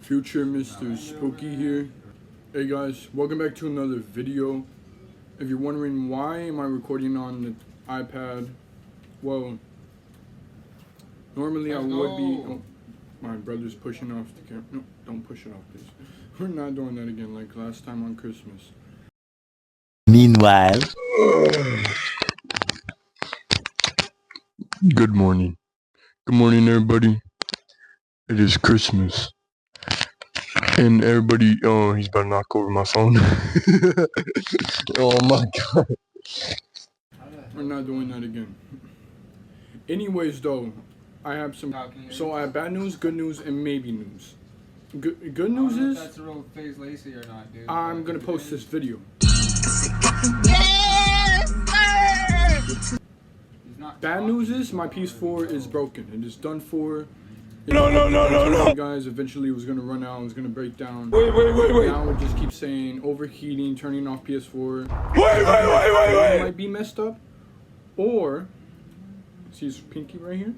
Future Mr. Spooky here. Hey guys, welcome back to another video. If you're wondering why am I recording on the iPad, well, normally I would be. Oh, my brother's pushing off the camera. No, don't push it off, please. We're not doing that again like last time on Christmas. Meanwhile, good morning. Good morning, everybody. It is Christmas. And everybody, oh, he's about to knock over my phone. Oh my god. We're not doing that again. Anyways, though, I have some. So I have bad news, good news, and maybe news. Good news is. That's a real Phase Lacey or not, dude. I'm gonna post this video. Bad news is my PS4 is broken. It is done for. No. Guys, eventually it was gonna run out. It was gonna break down. Wait. Now it just keeps saying overheating, turning off PS4. Wait. It might be messed up, or see his pinky right here,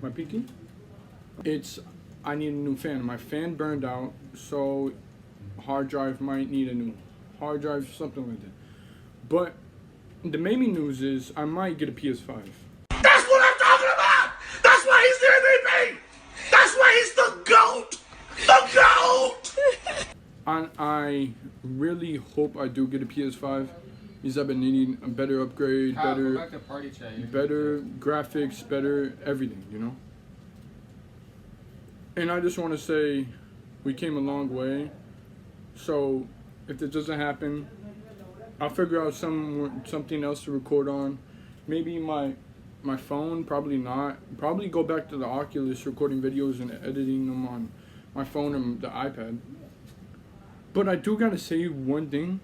my pinky. I need a new fan. My fan burned out, so hard drive might need a new hard drive, something like that. But the maybe news is I might get a PS5. That's what I'm talking about! That's why he's the MVP! That's why he's the GOAT! The GOAT! And I really hope I do get a PS5 because I've been needing a better upgrade, better graphics, better everything, you know? And I just want to say we came a long way. So if this doesn't happen, I'll figure out something else to record on. Maybe my phone, probably not. Probably go back to the Oculus, recording videos and editing them on my phone and the iPad. But I do gotta say one thing.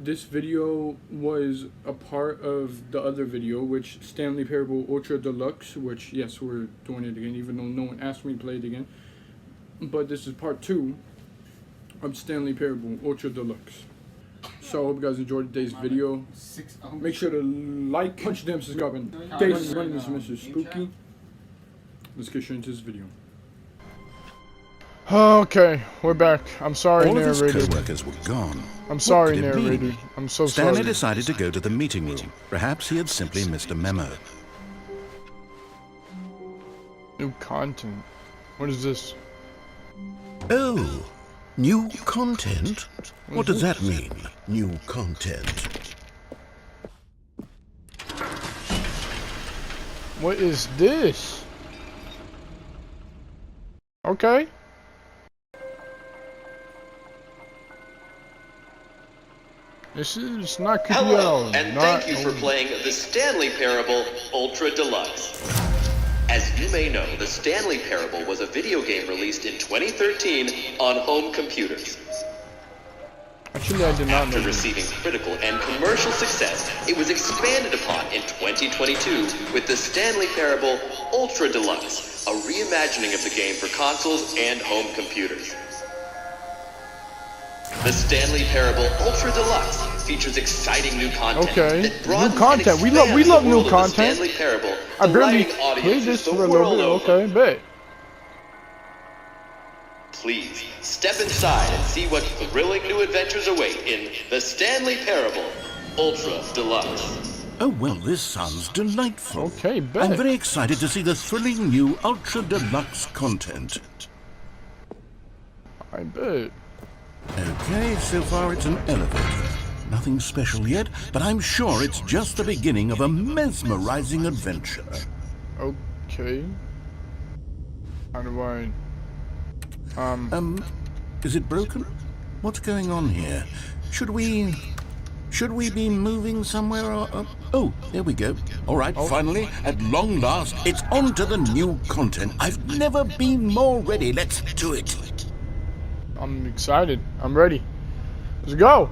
This video was a part of the other video, which Stanley Parable Ultra Deluxe, which yes, we're doing it again, even though no one asked me to play it again. But this is part 2 of Stanley Parable Ultra Deluxe. So I hope you guys enjoyed today's video. Make sure to like, punch the subscribe button. Thanks for running this Mr. Spooky. Let's get straight into this video. Okay, we're back. I'm sorry, All narrator. of his co-workers were gone. I'm sorry, What could it narrator. mean? I'm so Stanley sorry. decided to go to the meeting room. Perhaps he had simply missed a memo. New content. What is this? Oh, new content? What does that mean, new content? What is this? Okay. This is not creepy at all. Hello, and thank you for playing the Stanley Parable Ultra Deluxe. As you may know, the Stanley Parable was a video game released in 2013 on home computers. Actually, I did not know. After receiving critical and commercial success, it was expanded upon in 2022 with the Stanley Parable Ultra Deluxe, a reimagining of the game for consoles and home computers. The Stanley Parable Ultra Deluxe features exciting new content. Okay, that broadens new content. and We love expands the new world of the content. Stanley Parable, I barely delighting played audiences this the for a little world bit. over. Okay, bet. Please step inside and see what thrilling new adventures await in the Stanley Parable Ultra Deluxe. Oh, well, this sounds delightful. Okay, bet. I'm very excited to see the thrilling new Ultra Deluxe content. I bet. Okay, so far it's an elevator. Nothing special yet, but I'm sure it's just the beginning of a mesmerizing adventure. Okay. How do I... Is it broken? What's going on here? Should we be moving somewhere or... Oh, there we go. All right, finally, at long last, it's on to the new content. I've never been more ready. Let's do it. I'm excited. I'm ready. Let's go.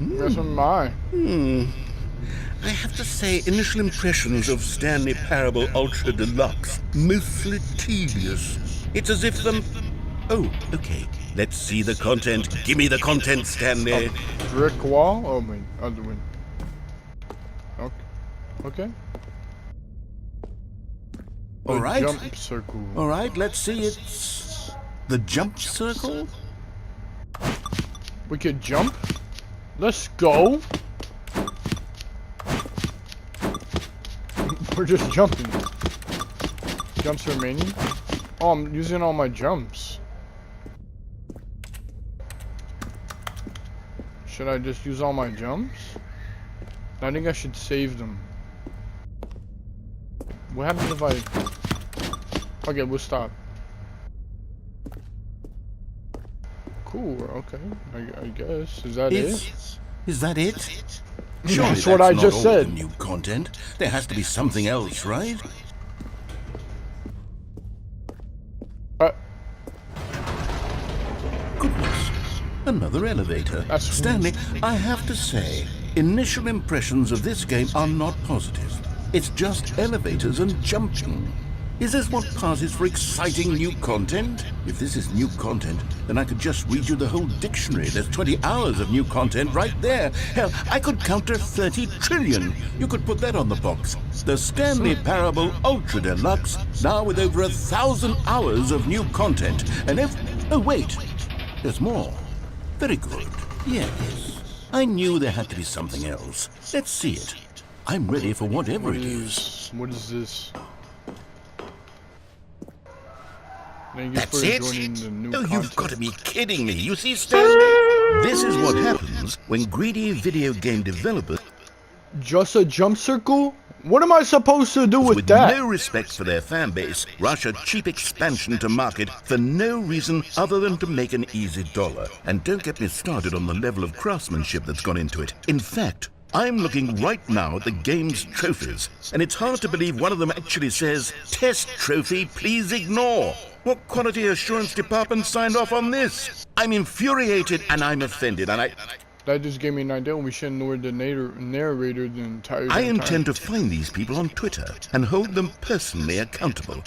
Yes, am I. I have to say, initial impressions of Stanley Parable Ultra Deluxe, mostly tedious. It's as if the... Oh, okay. Let's see the content. Give me the content, Stanley. Brick wall? Oh, my other one. Okay. All right. Jump circle. All right, let's see. It's The jump circle? We could jump? Let's go! We're just jumping. Jumps remaining? Oh, I'm using all my jumps. Should I just use all my jumps? I think I should save them. What happens if I... Okay, we'll stop. Cool, okay. I guess. Is that it? Is that it? Surely That's what I not just all said. the new content. There has to be something else, right? Goodness. Another elevator. That's Stanley, I have to say, initial impressions of this game are not positive. It's just elevators and jumping. Is this what passes for exciting new content? If this is new content, then I could just read you the whole dictionary. There's 20 hours of new content right there. Hell, I could counter 30 trillion. You could put that on the box. The Stanley Parable Ultra Deluxe, now with over 1,000 hours of new content. And if... Oh, wait. There's more. Very good. Yes. I knew there had to be something else. Let's see it. I'm ready for whatever it is. What is this? Thank you That's for it? joining the new Oh, you've content. got to be kidding me. You see, Stanley? This is what happens when greedy video game developers Just a jump circle? What am I supposed to do with with that? no respect for their fan base rush a cheap expansion to market for no reason other than to make an easy dollar. And don't get me started on the level of craftsmanship that's gone into it. In fact, I'm looking right now at the game's trophies, and it's hard to believe one of them actually says, "Test trophy, please ignore." What quality assurance department signed off on this? I'm infuriated and I'm offended, and That just gave me an idea. We should ignore the narrator the entire I time. intend to find these people on Twitter and hold them personally accountable.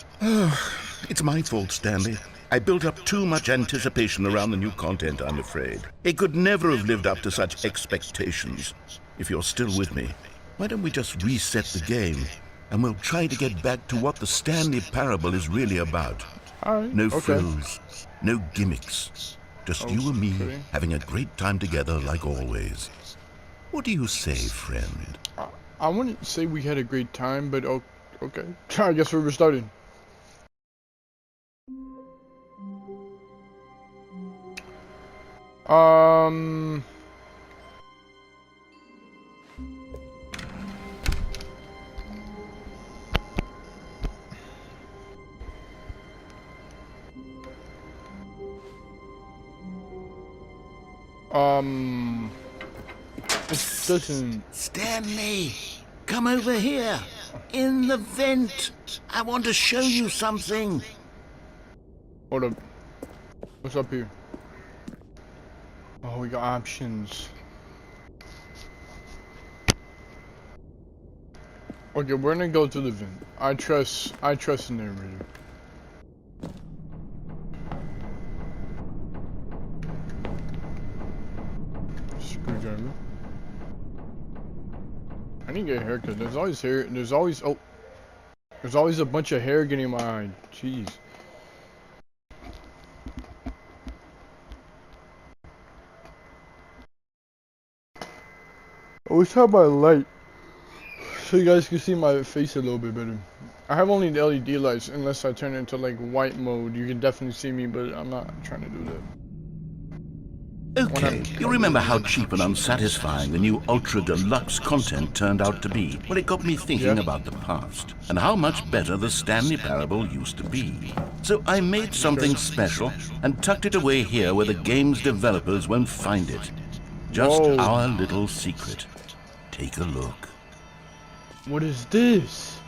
It's my fault, Stanley. I built up too much anticipation around the new content, I'm afraid. It could never have lived up to such expectations. If you're still with me, why don't we just reset the game and we'll try to get back to what the Stanley Parable is really about. Alright, No okay. frills, no gimmicks. Just you and me Okay. having a great time together like always. What do you say, friend? I wouldn't say we had a great time, but okay. I guess we're starting. It doesn't. Stanley, come over here. In the vent. I want to show you something. Hold up. What's up here? Oh, we got options. Okay, we're gonna go to the vent. I trust the narrator. Screwdriver. I need to get a haircut. There's always hair. There's always a bunch of hair getting in my eye. Jeez. I always have my light so you guys can see my face a little bit better. I have only the LED lights unless I turn it into like white mode. You can definitely see me, but I'm not trying to do that. Okay, you remember how cheap and unsatisfying the new Ultra Deluxe content turned out to be? Well, it got me thinking about the past and how much better the Stanley Parable used to be. So I made something special and tucked it away here where the game's developers won't find it. Just Whoa. our little secret. Take a look. What is this?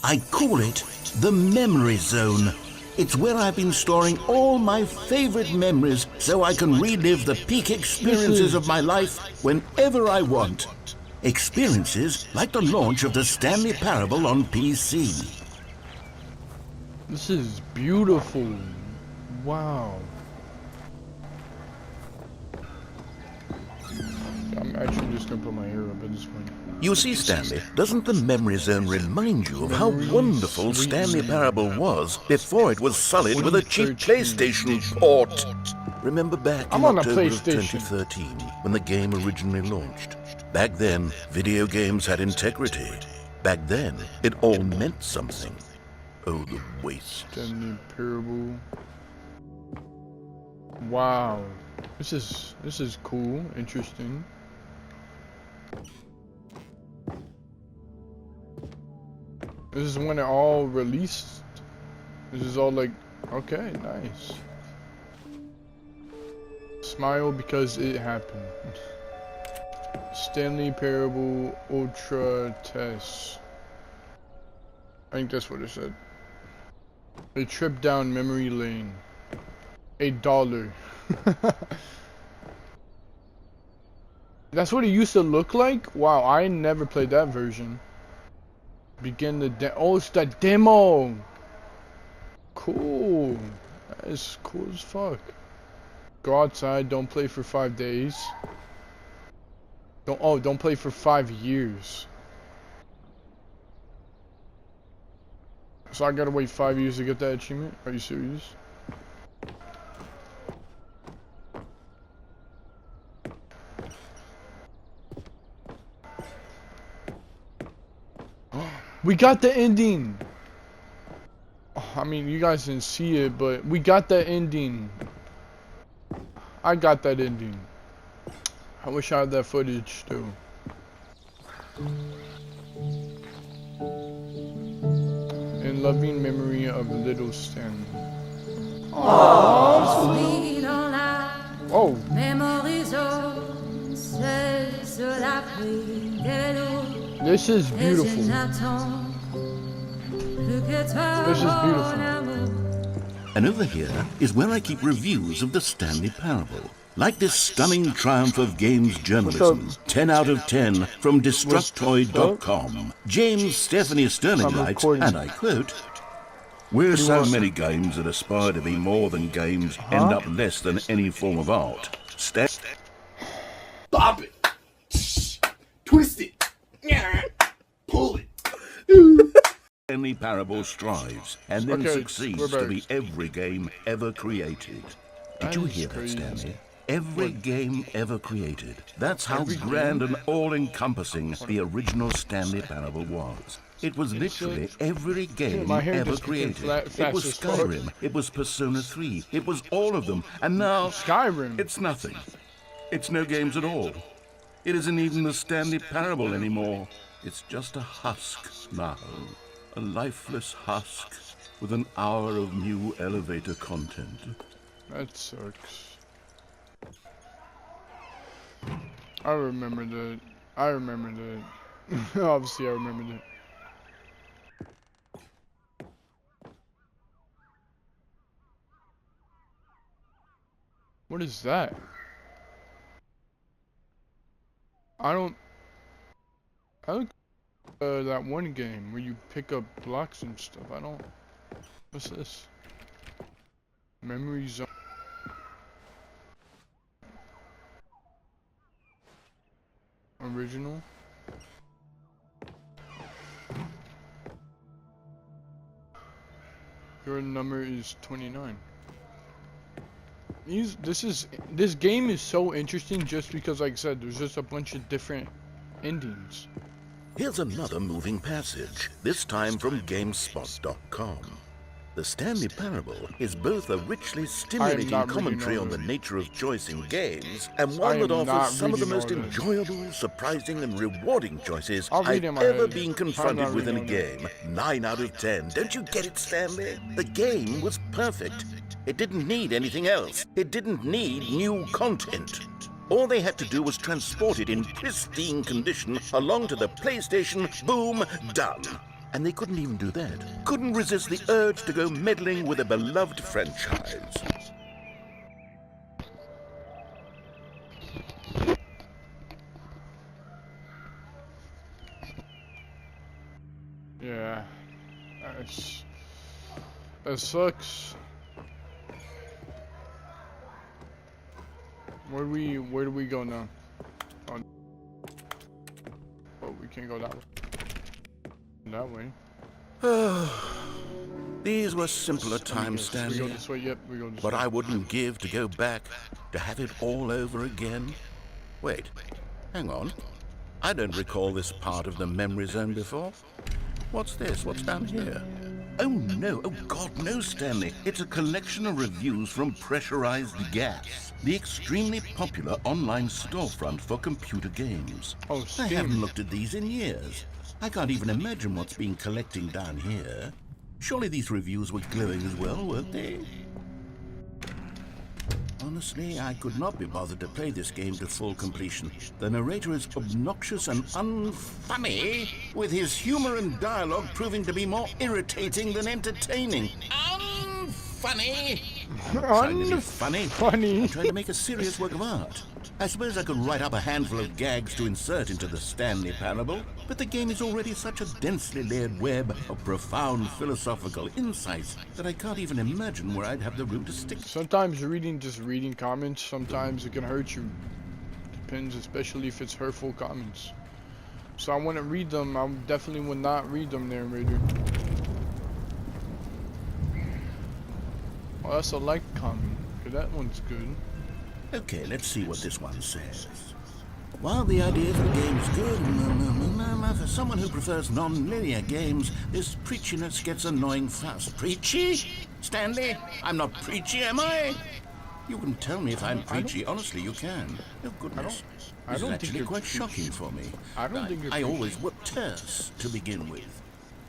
I call it the Memory Zone. It's where I've been storing all my favorite memories so I can relive the peak experiences of my life whenever I want. Experiences like the launch of the Stanley Parable on PC. This is beautiful. Wow. I'm actually just gonna put my hair up at this point. You see, Stanley, doesn't the memory zone remind you of how wonderful Stanley Parable was before it was sullied with a cheap PlayStation port? Remember back in October of 2013, when the game originally launched? Back then, video games had integrity. Back then, it all meant something. Oh, the waste. Stanley Parable. Wow. This is cool, interesting. This is when it all released. This is all like, okay, nice. Smile because it happened. Stanley Parable Ultra Test. I think that's what it said. A trip down memory lane. $1. That's what it used to look like? Wow, I never played that version. Begin the oh, it's the demo. Cool. That is cool as fuck. Go outside, don't play for 5 days. Don't play for 5 years. So I gotta wait 5 years to get that achievement? Are you serious? We got the ending! I mean, you guys didn't see it, but we got that ending. I got that ending. I wish I had that footage, too. In loving memory of little Stanley. Oh. This is beautiful. This is beautiful. And over here is where I keep reviews of the Stanley Parable. Like this stunning triumph of games journalism, 10 out of 10 from Destructoid.com. James Stephanie Sterling writes, and I quote, "Where so many games that aspire to be more than games end up less than any form of art. Stop it! Twist it! Pull it! Stanley Parable strives and then succeeds to be every game ever created." Did you hear that, Stanley? Every game ever created. That's how grand and all-encompassing the original Stanley Parable was. It was literally every game ever created. It was Skyrim, it was Persona 3, it was all of them, and now Skyrim. It's nothing. It's no games at all. It isn't even the Stanley Parable anymore. It's just a husk now. A lifeless husk with an hour of new elevator content. That sucks. I remember that. I remember that. Obviously, I remember that. What is that? I don't that one game where you pick up blocks and stuff. I don't. What's this? Memory zone. Original. Your number is 29. This game is so interesting just because, like I said, there's just a bunch of different endings. Here's another moving passage, this time from GameSpot.com. The Stanley Parable is both a richly stimulating commentary on the nature of choice in games, and one that offers some of the most enjoyable, surprising, and rewarding choices I've ever been confronted with in a game. 9 out of 10. Don't you get it, Stanley? The game was perfect. It didn't need anything else. It didn't need new content. All they had to do was transport it in pristine condition along to the PlayStation. Boom, done. And they couldn't even do that. Couldn't resist the urge to go meddling with a beloved franchise. Yeah. That sucks. Where do we go now? Oh. can't go that way. That way. These were simpler times, We Stanley. go this way. Yep, we go this But way. I wouldn't give to go back, to have it all over again. Wait, hang on. I don't recall this part of the memory zone before. What's this? What's down here? Oh no, oh God, no, Stanley. It's a collection of reviews from Pressurized Gas, the extremely popular online storefront for computer games. Oh, I Steam. haven't looked at these in years. I can't even imagine what's been collecting down here. Surely these reviews were glowing as well, weren't they? Honestly, I could not be bothered to play this game to full completion. The narrator is obnoxious and unfunny, with his humor and dialogue proving to be more irritating than entertaining. Unfunny! Trying to be funny. I'm trying to make a serious work of art. I suppose I could write up a handful of gags to insert into the Stanley Parable, but the game is already such a densely layered web of profound philosophical insights that I can't even imagine where I'd have the room to stick. Sometimes just reading comments, sometimes it can hurt you. Depends, especially if it's hurtful comments. So I wouldn't read them. I definitely would not read them, narrator. Oh, that's a like comment. Okay, that one's good. Okay, let's see what this one says. While the idea for the game is good, for someone who prefers non-linear games, this preachiness gets annoying fast. Preachy? Stanley? I'm not preachy, am I? You can tell me if I'm preachy. Honestly, you can. Oh, goodness. I This don't is think actually you're quite preachy. shocking for me. I don't think you're I preachy. always were terse to begin with.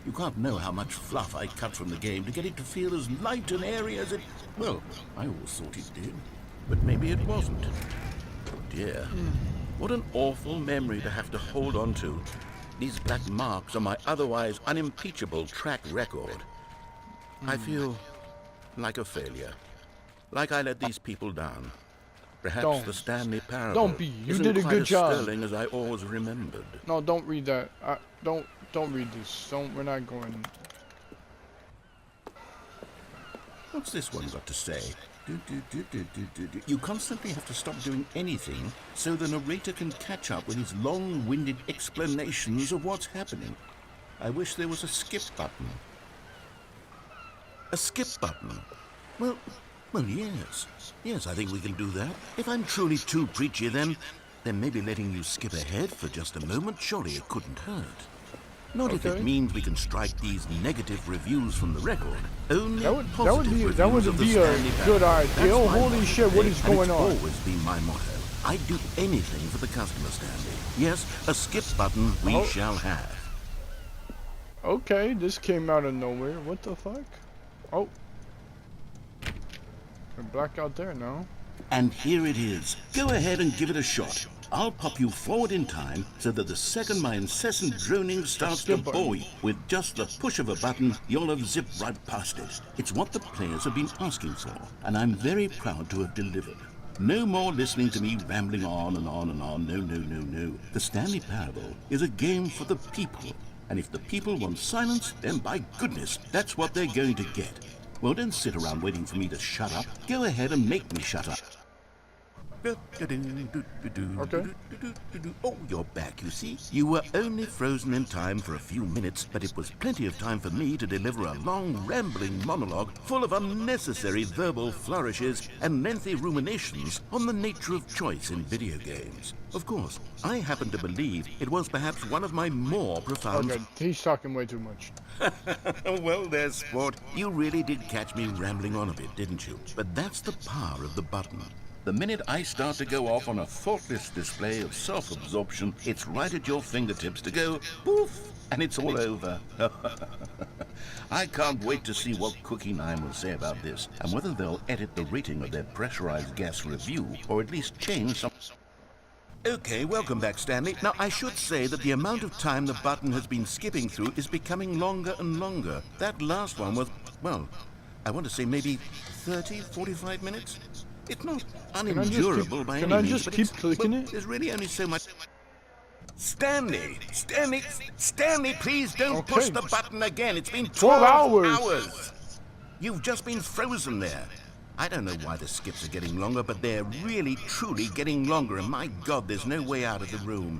You can't know how much fluff I cut from the game to get it to feel as light and airy as it... Well, I always thought it did. But maybe it wasn't. Oh dear. What an awful memory to have to hold on to. These black marks on my otherwise unimpeachable track record. I feel like a failure. Like I let these people down. Perhaps Don't. the Stanley Parable Don't be. You isn't did a quite good as job. sterling as I always remembered. No, don't read that. Don't read this. We're not going. What's this one got to say? You constantly have to stop doing anything so the narrator can catch up with his long-winded explanations of what's happening. I wish there was a skip button. A skip button? Well, yes. Yes, I think we can do that. If I'm truly too preachy, then maybe letting you skip ahead for just a moment, surely it couldn't hurt. Not if Okay. it means we can strike these negative reviews from the record. Only That would positive be reviews that would of the be a Stanley good Parable. idea. That's Oh, my holy motto shit! What today, is and going on? It's always been my motto. I'd do anything for the customer, Stanley. Yes, a skip button we Oh. shall have. Okay, this came out of nowhere. What the fuck? Oh, we're black out there now. And here it is. Go ahead and give it a shot. I'll pop you forward in time so that the second my incessant droning starts to skip button. bore you, with just the push of a button, you'll have zipped right past it. It's what the players have been asking for, and I'm very proud to have delivered. No more listening to me rambling on and on and on. No. The Stanley Parable is a game for the people. And if the people want silence, then by goodness, that's what they're going to get. Well, don't sit around waiting for me to shut up. Go ahead and make me shut up. Okay. Oh, you're back, you see. You were only frozen in time for a few minutes, but it was plenty of time for me to deliver a long, rambling monologue full of unnecessary verbal flourishes and lengthy ruminations on the nature of choice in video games. Of course, I happen to believe it was perhaps one of my more profound... Okay, he's talking way too much. Well, there's sport. You really did catch me rambling on a bit, didn't you? But that's the power of the button. The minute I start to go off on a thoughtless display of self-absorption, it's right at your fingertips to go poof, and it's all over. I can't wait to see what Cookie 9 will say about this, and whether they'll edit the rating of their pressurized gas review, or at least change some... Okay, welcome back, Stanley. Now, I should say that the amount of time the button has been skipping through is becoming longer and longer. That last one was, well, I want to say maybe 30, 45 minutes? It's not unendurable by any means. Can I just but keep it's- clicking well, it? There's really only so much... Stanley, please don't Okay. push the button again. It's been 12 12 hours. hours. You've just been frozen there. I don't know why the skips are getting longer, but they're really, truly getting longer, and my God, there's no way out of the room.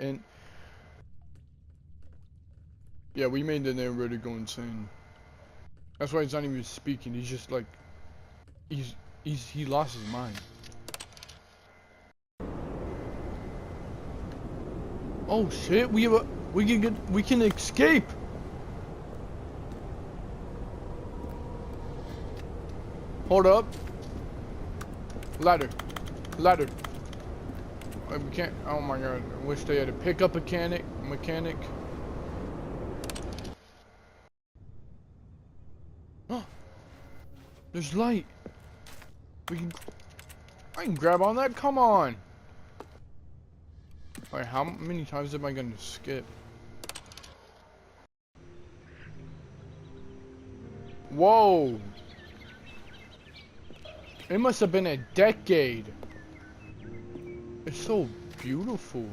end. Yeah, we made the narrator go insane. That's why he's not even speaking. He's just like, he lost his mind. Oh shit! We can escape. Hold up. Ladder. Wait, we can't. Oh my god! I wish they had a pickup mechanic. Oh, there's light. We can. I can grab on that. Come on. Alright, how many times am I gonna skip? Whoa. It must have been a decade. It's so beautiful.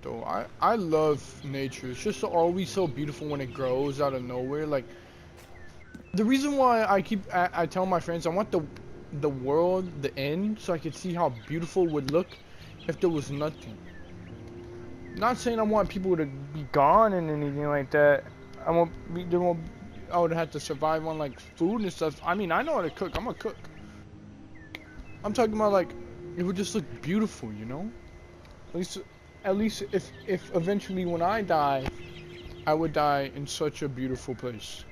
Though I love nature. It's just always so beautiful when it grows out of nowhere. Like, the reason why I tell my friends I want the world, the end, so I could see how beautiful it would look if there was nothing. Not saying I want people to be gone and anything like that. I would have to survive on like food and stuff. I mean, I know how to cook. I'm a cook. I'm talking about like it would just look beautiful, you know? At least if eventually when I die, I would die in such a beautiful place.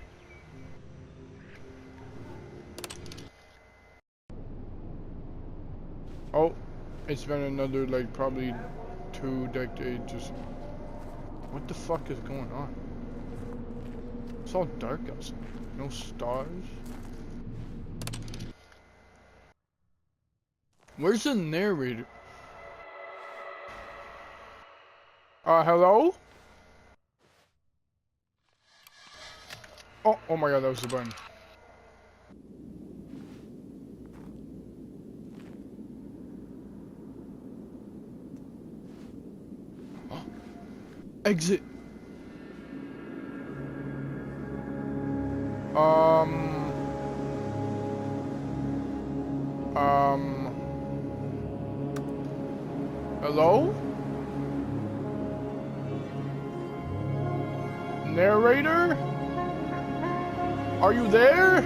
Oh, it's been another like probably 2 decades. Just what the fuck is going on? It's all dark outside. No stars. Where's the narrator? Hello? Oh my god, that was the button. Oh. Exit. Hello? Narrator? Are you there?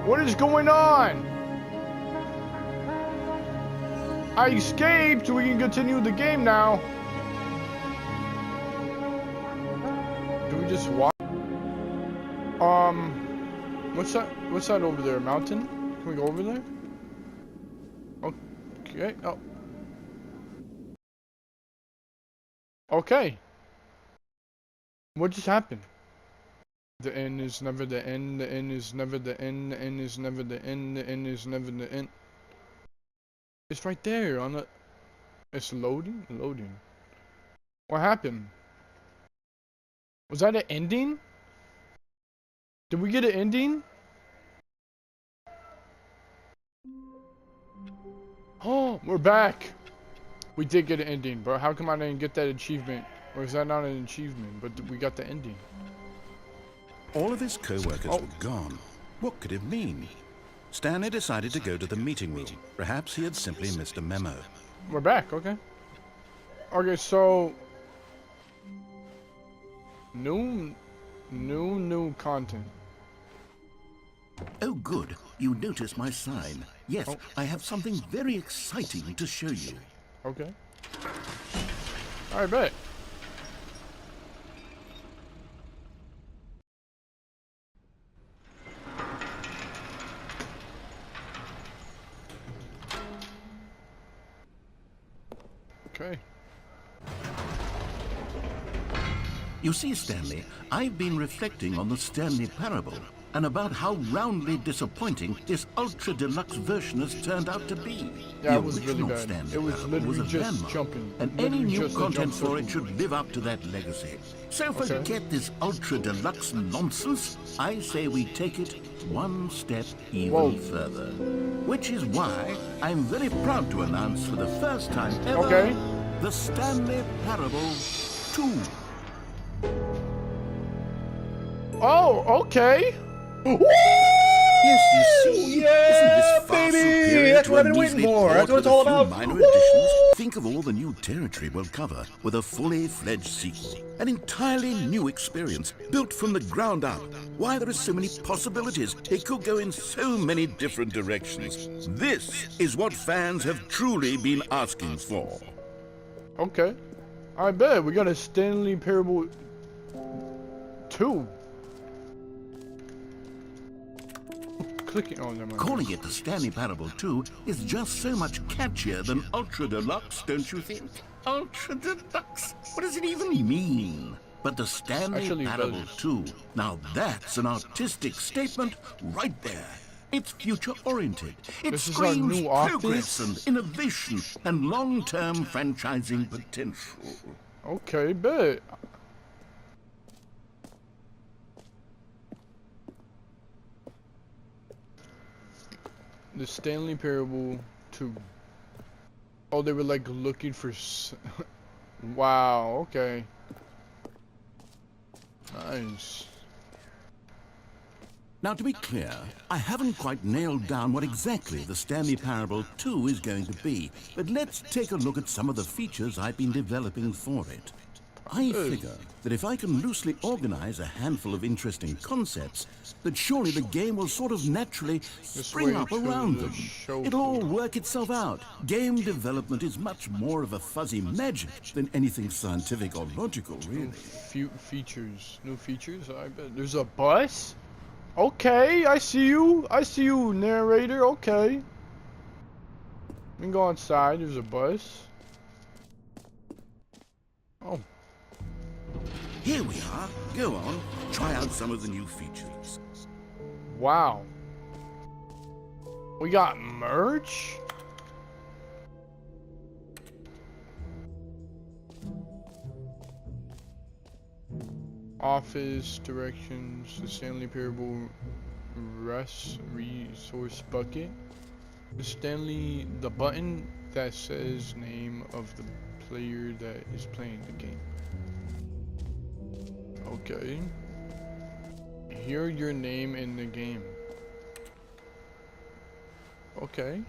What is going on? I escaped. We can continue the game now. Do we just walk? What's that? What's that over there? A mountain? Can we go over there? Okay. Oh. Okay. What just happened? The end is never the end. The end is never the end. The end is never the end. The end is never the end. It's right there on the. It's loading. Loading. What happened? Was that an ending? Did we get an ending? Oh, we're back. We did get an ending, but how come I didn't get that achievement? Or is that not an achievement? But we got the ending. All of his co-workers were gone. What could it mean? Stanley decided to go to the meeting room. Perhaps he had simply missed a memo. We're back, okay. Okay, so... New content. Oh, good. You noticed my sign. Yes, I have something very exciting to show you. Okay. I bet. Okay. You see, Stanley, I've been reflecting on the Stanley parable and about how roundly disappointing this ultra deluxe version has turned out to be. Yeah, the it was really original bad. Stanley It was parable literally was a just landmark, jumping. and Literally any new just a content jump for it circle. should live up to that legacy. So forget this ultra deluxe nonsense. I say we take it one step even further. Which is why I'm very proud to announce for the first time ever the Stanley Parable 2. Oh, okay. Yes, you see, yeah, isn't this far baby, superior that's to what a I've been waiting measly for. port That's what it's with a all few about. minor Woo! additions? Think of all the new territory we'll cover with a fully fledged sequel. An entirely new experience, built from the ground up. Why, there are so many possibilities. It could go in so many different directions. This is what fans have truly been asking for. Okay. I bet. We got a Stanley Parable 2. Clicking on them. Calling it the Stanley Parable 2 is just so much catchier than Ultra Deluxe, don't you think? Ultra Deluxe? What does it even mean? But the Stanley Actually, Parable 2, now that's an artistic statement right there. It's future-oriented. It This is our screams new progress office? and innovation and long-term franchising potential. Okay, bet. The Stanley Parable 2. Oh, they were like looking for. Wow. Okay. Nice. Now, to be clear, I haven't quite nailed down what exactly the Stanley Parable 2 is going to be, but let's take a look at some of the features I've been developing for it. I figure that if I can loosely organize a handful of interesting concepts, that surely the game will sort of naturally spring up around them. It'll all work itself out. Game development is much more of a fuzzy magic than anything scientific or logical, really. Features. New features? I bet. There's a bus? Okay, I see you. I see you, narrator. Okay. We can go inside. There's a bus. Oh. Here we are. Go on. Try out some of the new features. Wow. We got merch? Office directions, the Stanley Parable resource bucket. The button that says name of the player that is playing the game. Okay. Hear your name in the game. Okay.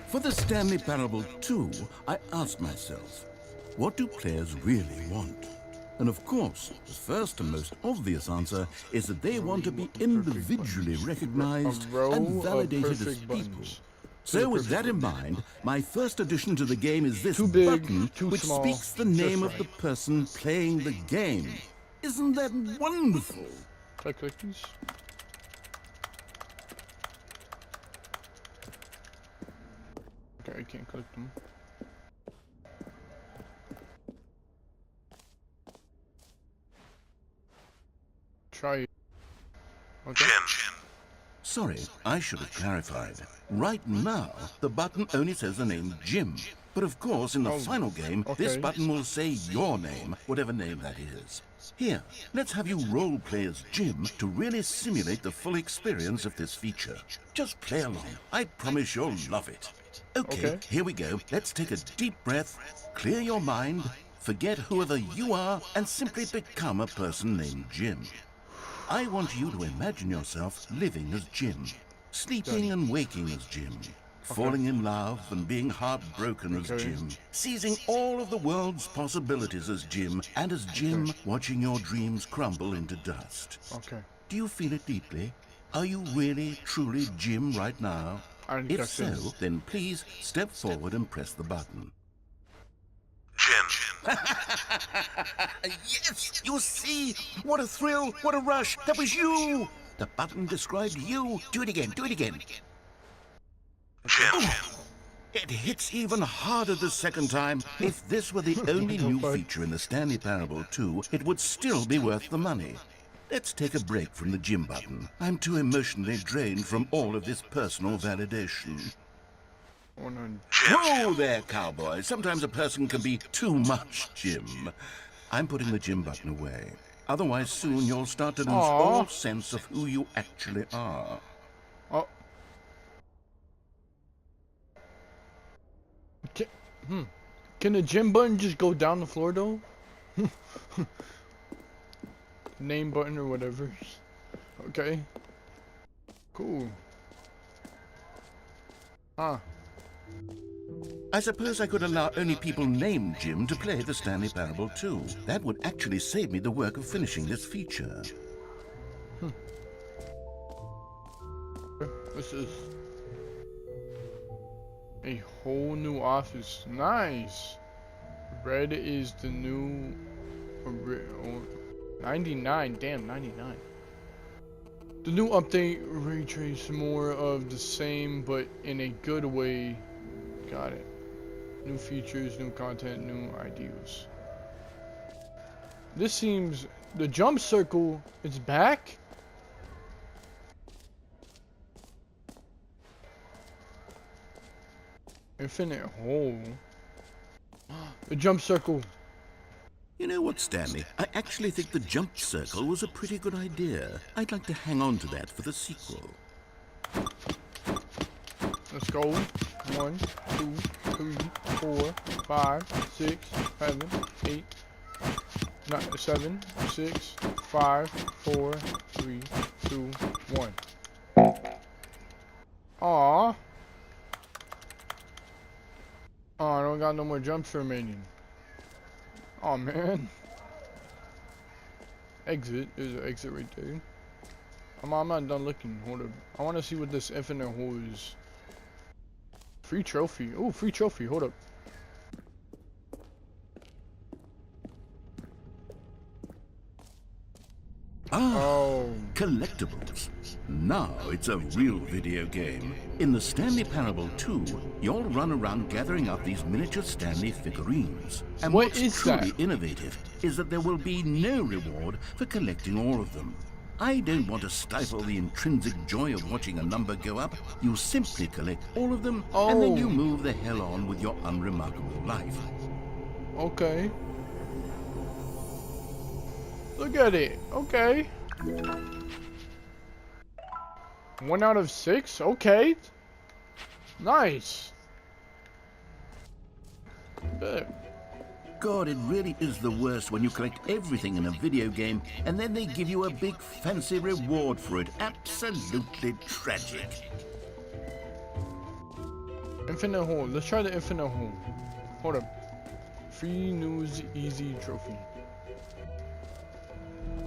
For the Stanley Parable 2, I asked myself, what do players really want? And of course, the first and most obvious answer is that they want to be individually recognized and validated as people. So with that in mind, my first addition to the game is this button, which speaks the name of the person playing the game. Isn't that wonderful? Can I click these? Okay, I can't click them. Try it. Okay. Jim. Sorry, I should have clarified. Right now, the button only says the name Jim. But of course, in the final game, this button will say your name, whatever name that is. Here, let's have you role-play as Jim to really simulate the full experience of this feature. Just play along. I promise you'll love it. Okay, here we go. Let's take a deep breath, clear your mind, forget whoever you are, and simply become a person named Jim. I want you to imagine yourself living as Jim, sleeping and waking as Jim, falling in love and being heartbroken as Jim, seizing all of the world's possibilities as Jim, and as Jim watching your dreams crumble into dust. Okay. Do you feel it deeply? Are you really, truly Jim right now? If so, then please step forward and press the button. Jim. Yes, you see? What a thrill, what a rush. That was you. The button described you. Do it again, do it again. Jim. Oh, it hits even harder the second time. If this were the only new feature in the Stanley Parable 2, it would still be worth the money. Let's take a break from the Jim button. I'm too emotionally drained from all of this personal validation. Whoa there, cowboy. Sometimes a person can be too much Jim. I'm putting the Jim button away. Otherwise, soon you'll start to lose all sense of who you actually are. Oh. Can the Jim button just go down the floor, though? Name button or whatever. Okay. Cool. Huh. I suppose I could allow only people named Jim to play the Stanley Parable 2. That would actually save me the work of finishing this feature. This is a whole new office. Nice. Red is the new 99. Damn, 99. The new update ray trace more of the same, but in a good way. Got it. New features, new content, new ideas. This seems... The jump circle is back? Infinite hole. The jump circle. You know what, Stanley? I actually think the jump circle was a pretty good idea. I'd like to hang on to that for the sequel. Let's go. 1, 2, 3, 4, 5, 6, 7, 8, 9, 7, 6, 5, 4, 3, 2, 1. Aww. Oh, I don't got no more jumps remaining. Oh man. Exit. There's an exit right there. I'm not done looking. Hold up. I want to see what this infinite hole is. Free trophy. Oh, free trophy. Hold up. Oh. Collectibles. Now it's a real video game. In the Stanley Parable 2, you'll run around gathering up these miniature Stanley figurines. And What what's is truly that? innovative is that there will be no reward for collecting all of them. I don't want to stifle the intrinsic joy of watching a number go up. You simply collect all of them, and then you Oh. move the hell on with your unremarkable life. Okay. Look at it. Okay. 1 out of 6. Okay. Nice. Good. God, it really is the worst when you collect everything in a video game and then they give you a big fancy reward for it. Absolutely tragic. Infinite hole. Let's try the infinite hole. Hold up. Free news easy trophy.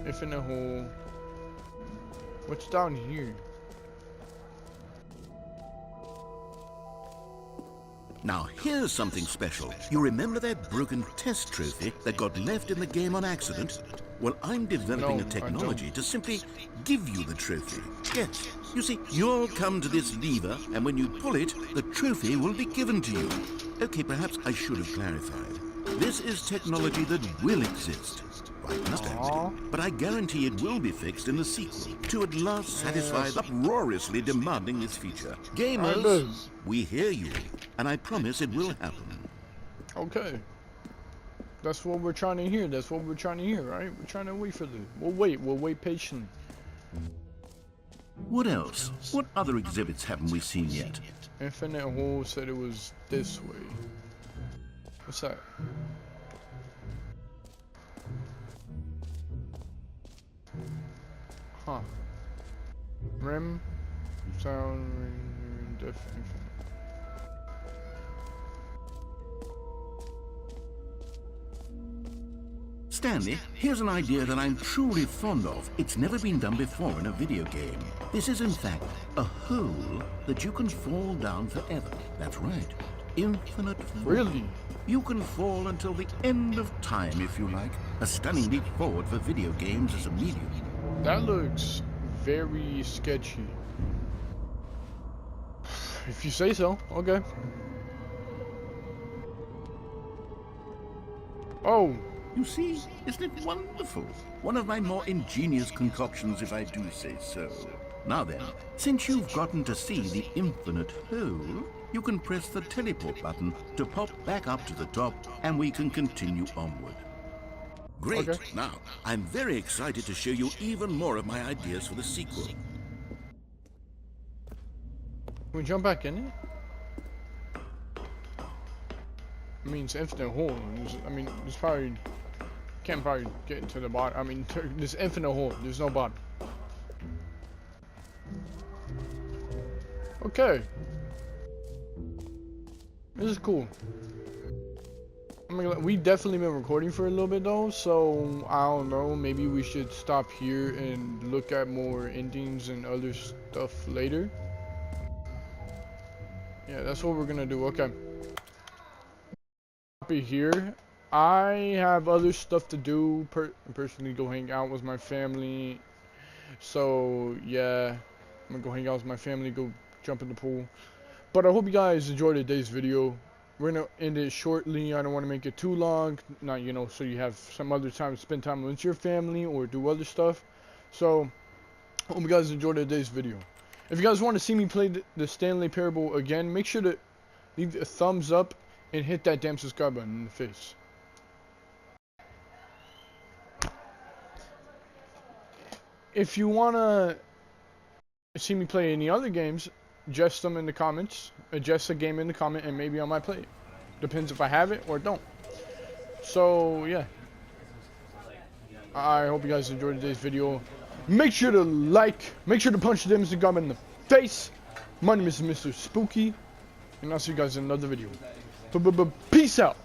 Infinite hole. What's down here? Now, here's something special. You remember that broken test trophy that got left in the game on accident? Well, I'm developing No, a I technology don't. to simply give you the trophy. Yes. You see, you'll come to this lever, and when you pull it, the trophy will be given to you. Okay, perhaps I should have clarified. This is technology that will exist. Right now, Stanley. But I guarantee it will be fixed in the sequel to at last satisfy the uproariously demanding this feature. Gamers, we hear you, and I promise it will happen. Okay. That's what we're trying to hear. That's what we're trying to hear, right? We're trying to wait for the. We'll wait. We'll wait patiently. What else? What other exhibits haven't we seen yet? Infinite hole said it was this way. What's that? Huh. Rim, sound, def, infinite. Stanley, here's an idea that I'm truly fond of. It's never been done before in a video game. This is, in fact, a hole that you can fall down forever. That's right. Infinite fall. Really? You can fall until the end of time, if you like. A stunning leap forward for video games as a medium. That looks very sketchy. If you say so, okay. Oh, You see, isn't it wonderful? One of my more ingenious concoctions, if I do say so. Now then, since you've gotten to see the infinite hole, you can press the teleport button to pop back up to the top, and we can continue onward. Great. Okay. Now, I'm very excited to show you even more of my ideas for the sequel. can we jump back in it? I mean, it's infinite hole. There's probably can't probably get into the bottom. I mean, there's infinite hole. There's no bottom. Okay. This is cool. I mean, we definitely been recording for a little bit though, so I don't know. Maybe we should stop here and look at more endings and other stuff later. Yeah, that's what we're gonna do. Okay. Here, I have other stuff to do. Personally, go hang out with my family. So yeah, I'm gonna go hang out with my family. Go jump in the pool. But I hope you guys enjoyed today's video. We're gonna end it shortly. I don't want to make it too long. Not, you know, so you have some other time to spend time with your family or do other stuff. So I hope you guys enjoyed today's video. If you guys want to see me play the Stanley Parable again, make sure to leave a thumbs up and hit that damn subscribe button in the face. If you wanna see me play any other games, suggest them in the comments. Suggest a game in the comment, and maybe I might play it. Depends if I have it or don't. So yeah, I hope you guys enjoyed today's video. Make sure to like, make sure to punch the Instagram in the face. My name is Mr. Spooky, and I'll see you guys in another video. Peace out.